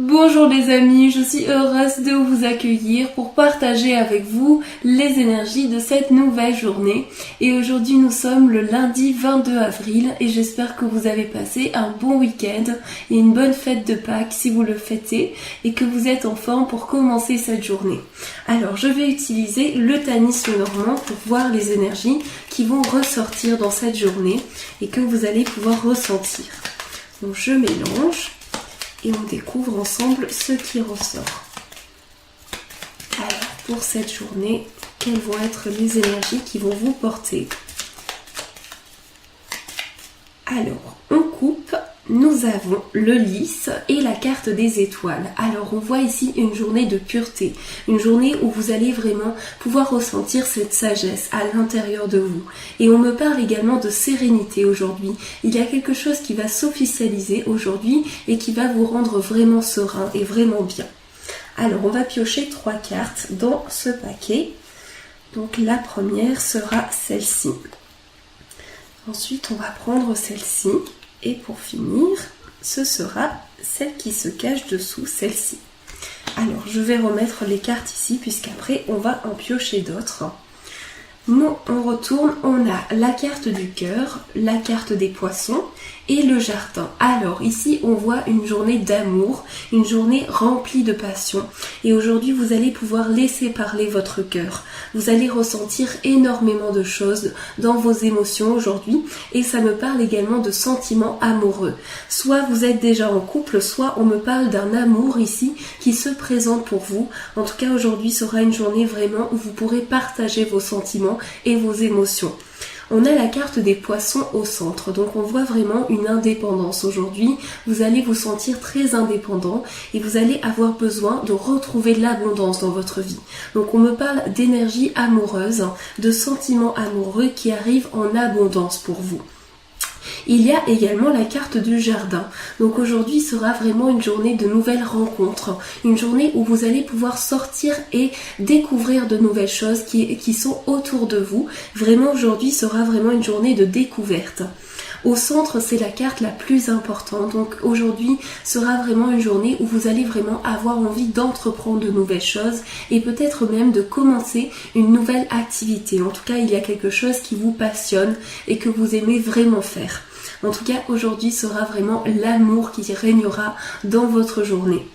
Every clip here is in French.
Bonjour les amis, je suis heureuse de vous accueillir pour partager avec vous les énergies de cette nouvelle journée. Et aujourd'hui nous sommes le lundi 22 avril et j'espère que vous avez passé un bon week-end et une bonne fête de Pâques si vous le fêtez et que vous êtes en forme pour commencer cette journée. Alors je vais utiliser le Tanis Lenormand pour voir les énergies qui vont ressortir dans cette journée et que vous allez pouvoir ressentir. Donc je mélange. Et on découvre ensemble ce qui ressort. Alors, pour cette journée, quelles vont être les énergies qui vont vous porter? Alors, on coupe, nous avons le lys et la carte des étoiles. Alors, on voit ici une journée de pureté, une journée où vous allez vraiment pouvoir ressentir cette sagesse à l'intérieur de vous. Et on me parle également de sérénité aujourd'hui. Il y a quelque chose qui va s'officialiser aujourd'hui et qui va vous rendre vraiment serein et vraiment bien. Alors, on va piocher 3 cartes dans ce paquet. Donc, la première sera celle-ci. Ensuite, on va prendre celle-ci. Et pour finir, ce sera celle qui se cache dessous, celle-ci. Alors, je vais remettre les cartes ici, puisqu'après, on va en piocher d'autres. Nous, on retourne, on a la carte du cœur, la carte des poissons et le jardin. Alors, ici, on voit une journée d'amour, une journée remplie de passion. Et aujourd'hui, vous allez pouvoir laisser parler votre cœur. Vous allez ressentir énormément de choses dans vos émotions aujourd'hui. Et ça me parle également de sentiments amoureux. Soit vous êtes déjà en couple, soit on me parle d'un amour ici qui se présente pour vous. En tout cas, aujourd'hui sera une journée vraiment où vous pourrez partager vos sentiments et vos émotions. On a la carte des poissons au centre, donc on voit vraiment une indépendance aujourd'hui. Vous allez vous sentir très indépendant et vous allez avoir besoin de retrouver l'abondance dans votre vie. Donc on me parle d'énergie amoureuse, de sentiments amoureux qui arrivent en abondance pour vous. Il y a également la carte du jardin. Donc aujourd'hui sera vraiment une journée de nouvelles rencontres. Une journée où vous allez pouvoir sortir et découvrir de nouvelles choses qui sont autour de vous. Vraiment aujourd'hui sera vraiment une journée de découverte. Au centre, c'est la carte la plus importante. Donc aujourd'hui sera vraiment une journée où vous allez vraiment avoir envie d'entreprendre de nouvelles choses et peut-être même de commencer une nouvelle activité. En tout cas, il y a quelque chose qui vous passionne et que vous aimez vraiment faire. En tout cas, aujourd'hui sera vraiment l'amour qui régnera dans votre journée.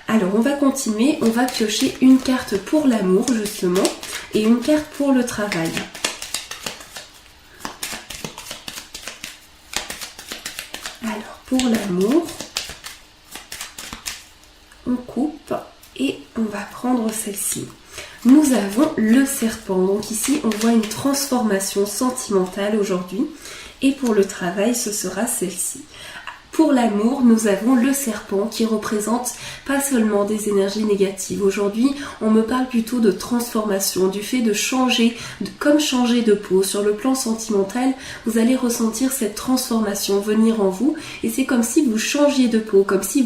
Alors, on va continuer. On va piocher une carte pour l'amour, justement, et une carte pour le travail. Alors, pour l'amour, on coupe et on va prendre celle-ci. Nous avons le serpent. Donc ici, on voit une transformation sentimentale aujourd'hui. Et pour le travail, ce sera celle-ci. Pour l'amour, nous avons le serpent qui représente pas seulement des énergies négatives. Aujourd'hui, on me parle plutôt de transformation, du fait de changer, comme changer de peau. Sur le plan sentimental, vous allez ressentir cette transformation venir en vous et c'est comme si vous changiez de peau, comme si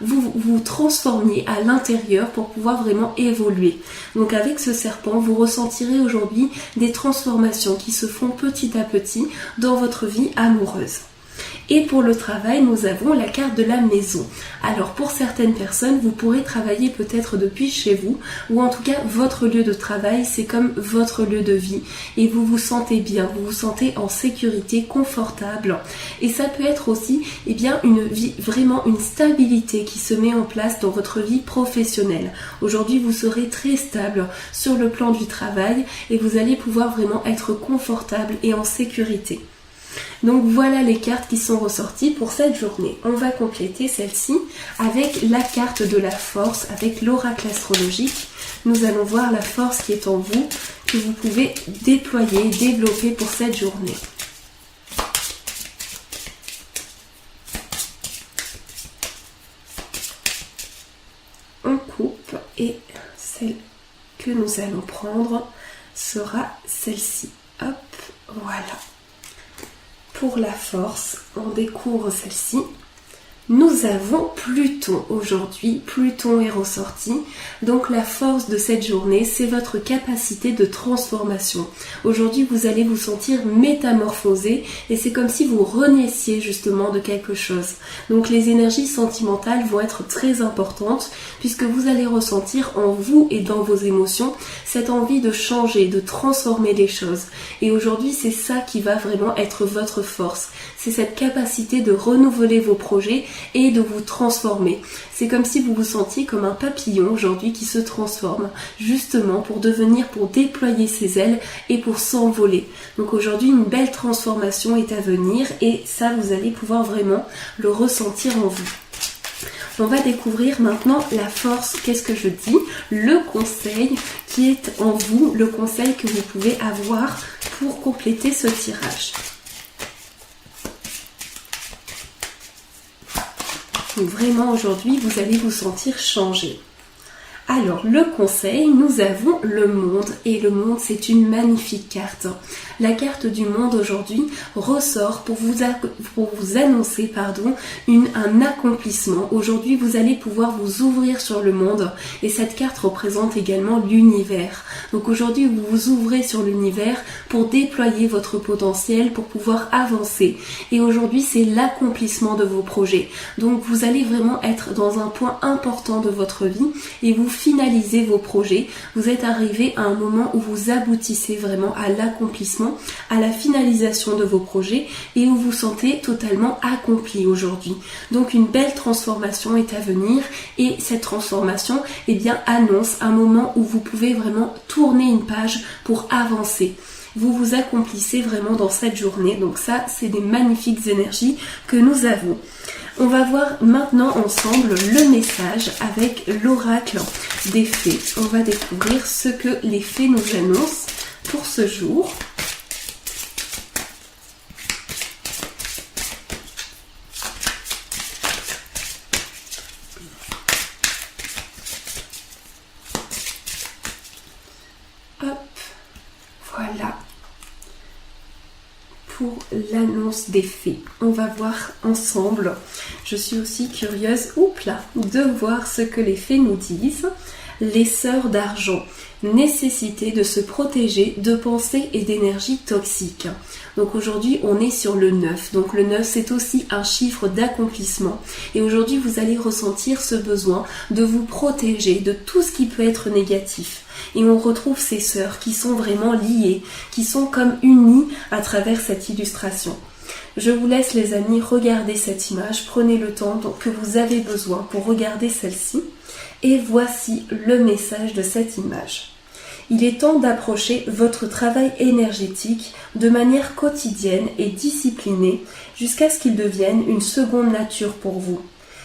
vous transformiez à l'intérieur pour pouvoir vraiment évoluer. Donc avec ce serpent, vous ressentirez aujourd'hui des transformations qui se font petit à petit dans votre vie amoureuse. Et pour le travail, nous avons la carte de la maison. Alors pour certaines personnes, vous pourrez travailler peut-être depuis chez vous, ou en tout cas votre lieu de travail, c'est comme votre lieu de vie. Et vous vous sentez bien, vous vous sentez en sécurité, confortable. Et ça peut être aussi une vie, vraiment une stabilité qui se met en place dans votre vie professionnelle. Aujourd'hui, vous serez très stable sur le plan du travail et vous allez pouvoir vraiment être confortable et en sécurité. Donc voilà les cartes qui sont ressorties pour cette journée. On va compléter celle-ci avec la carte de la force, avec l'oracle astrologique. Nous allons voir la force qui est en vous, que vous pouvez déployer, développer pour cette journée. On coupe et celle que nous allons prendre sera celle-ci. Hop, voilà. Pour la force, on découvre celle-ci. Nous avons Pluton aujourd'hui, Pluton est ressorti, donc la force de cette journée, c'est votre capacité de transformation. Aujourd'hui, vous allez vous sentir métamorphosé et c'est comme si vous renaissiez justement de quelque chose. Donc les énergies sentimentales vont être très importantes puisque vous allez ressentir en vous et dans vos émotions cette envie de changer, de transformer les choses. Et aujourd'hui, c'est ça qui va vraiment être votre force. C'est cette capacité de renouveler vos projets et de vous transformer. C'est comme si vous vous sentiez comme un papillon aujourd'hui qui se transforme justement pour déployer ses ailes et pour s'envoler. Donc aujourd'hui, une belle transformation est à venir et ça, vous allez pouvoir vraiment le ressentir en vous. On va découvrir maintenant la force, qu'est-ce que je dis, le conseil qui est en vous, le conseil que vous pouvez avoir pour compléter ce tirage. Donc vraiment aujourd'hui, vous allez vous sentir changé. Alors, le conseil, nous avons le monde. Et le monde, c'est une magnifique carte. La carte du monde aujourd'hui ressort pour vous annoncer un accomplissement. Aujourd'hui, vous allez pouvoir vous ouvrir sur le monde. Et cette carte représente également l'univers. Donc aujourd'hui, vous vous ouvrez sur l'univers pour déployer votre potentiel, pour pouvoir avancer. Et aujourd'hui, c'est l'accomplissement de vos projets. Donc vous allez vraiment être dans un point important de votre vie et vous finalisez vos projets. Vous êtes arrivé à un moment où vous aboutissez vraiment à l'accomplissement, à la finalisation de vos projets et où vous sentez totalement accompli aujourd'hui. Donc une belle transformation est à venir et cette transformation annonce un moment où vous pouvez vraiment tourner une page pour avancer. Vous vous accomplissez vraiment dans cette journée. Donc ça, c'est des magnifiques énergies que nous avons. On va voir maintenant ensemble le message avec l'oracle des fées. On va découvrir ce que les fées nous annoncent pour ce jour. Hop, voilà. Pour l'annonce des fées. On va voir ensemble. Je suis aussi curieuse, de voir ce que les fées nous disent. Les sœurs d'argent. Nécessité de se protéger de pensées et d'énergie toxiques. Donc aujourd'hui, on est sur le 9. Donc le 9, c'est aussi un chiffre d'accomplissement. Et aujourd'hui, vous allez ressentir ce besoin de vous protéger de tout ce qui peut être négatif. Et on retrouve ces sœurs qui sont vraiment liées, qui sont comme unies à travers cette illustration. Je vous laisse les amis regarder cette image, prenez le temps que vous avez besoin pour regarder celle-ci. Et voici le message de cette image. Il est temps d'approcher votre travail énergétique de manière quotidienne et disciplinée jusqu'à ce qu'il devienne une seconde nature pour vous.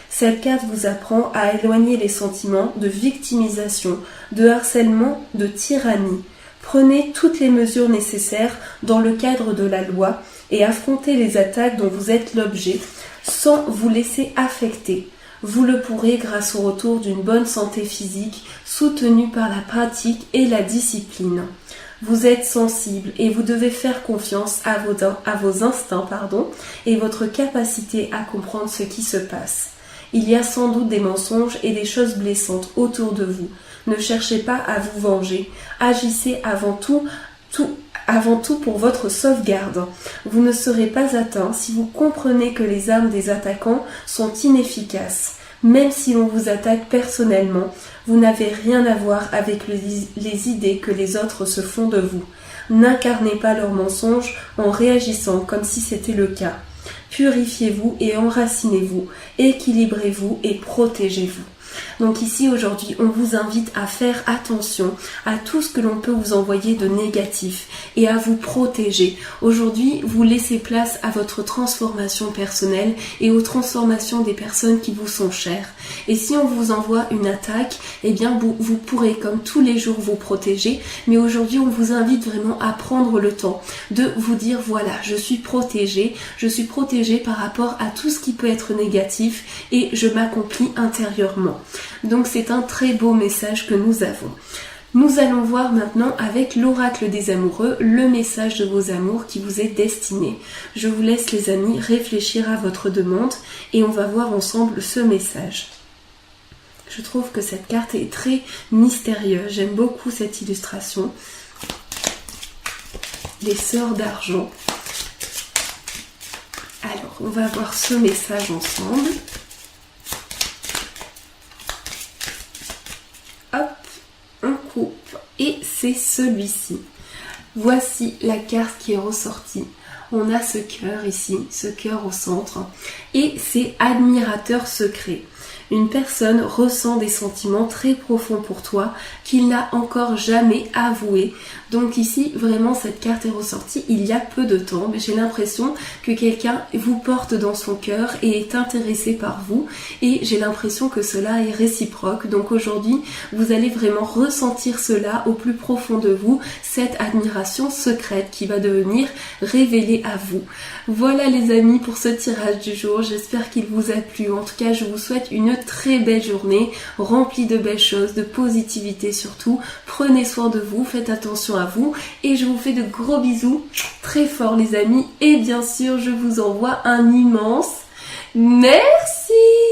Cette carte vous apprend à éloigner les sentiments de victimisation, de harcèlement, de tyrannie. Prenez toutes les mesures nécessaires dans le cadre de la loi et affrontez les attaques dont vous êtes l'objet sans vous laisser affecter. Vous le pourrez grâce au retour d'une bonne santé physique soutenue par la pratique et la discipline. Vous êtes sensible et vous devez faire confiance à vos instincts et votre capacité à comprendre ce qui se passe. Il y a sans doute des mensonges et des choses blessantes autour de vous. Ne cherchez pas à vous venger. Agissez avant tout pour votre sauvegarde. Vous ne serez pas atteint si vous comprenez que les armes des attaquants sont inefficaces. Même si l'on vous attaque personnellement, vous n'avez rien à voir avec les idées que les autres se font de vous. N'incarnez pas leurs mensonges en réagissant comme si c'était le cas. Purifiez-vous et enracinez-vous, équilibrez-vous et protégez-vous. Donc ici aujourd'hui, on vous invite à faire attention à tout ce que l'on peut vous envoyer de négatif et à vous protéger. Aujourd'hui, vous laissez place à votre transformation personnelle et aux transformations des personnes qui vous sont chères. Et si on vous envoie une attaque, vous pourrez comme tous les jours vous protéger. Mais aujourd'hui, on vous invite vraiment à prendre le temps de vous dire voilà, je suis protégée par rapport à tout ce qui peut être négatif et je m'accomplis intérieurement. Donc c'est un très beau message que nous avons. Nous allons voir maintenant avec l'oracle des amoureux le message de vos amours qui vous est destiné. Je vous laisse les amis réfléchir à votre demande et on va voir ensemble ce message. Je trouve que cette carte est très mystérieuse, j'aime beaucoup cette illustration. Les sœurs d'argent. Alors, on va voir ce message ensemble. Hop, on coupe et c'est celui-ci. Voici la carte qui est ressortie. On a ce cœur ici, ce cœur au centre et c'est admirateur secret. Une personne ressent des sentiments très profonds pour toi qu'il n'a encore jamais avoués. Donc ici, vraiment, cette carte est ressortie il y a peu de temps, mais j'ai l'impression que quelqu'un vous porte dans son cœur et est intéressé par vous. Et j'ai l'impression que cela est réciproque. Donc aujourd'hui, vous allez vraiment ressentir cela au plus profond de vous, cette admiration secrète qui va devenir révélée à vous. Voilà les amis pour ce tirage du jour. J'espère qu'il vous a plu. En tout cas, je vous souhaite une très belle journée, remplie de belles choses, de positivité surtout. Prenez soin de vous, faites attention à vous et je vous fais de gros bisous très forts les amis et bien sûr je vous envoie un immense merci.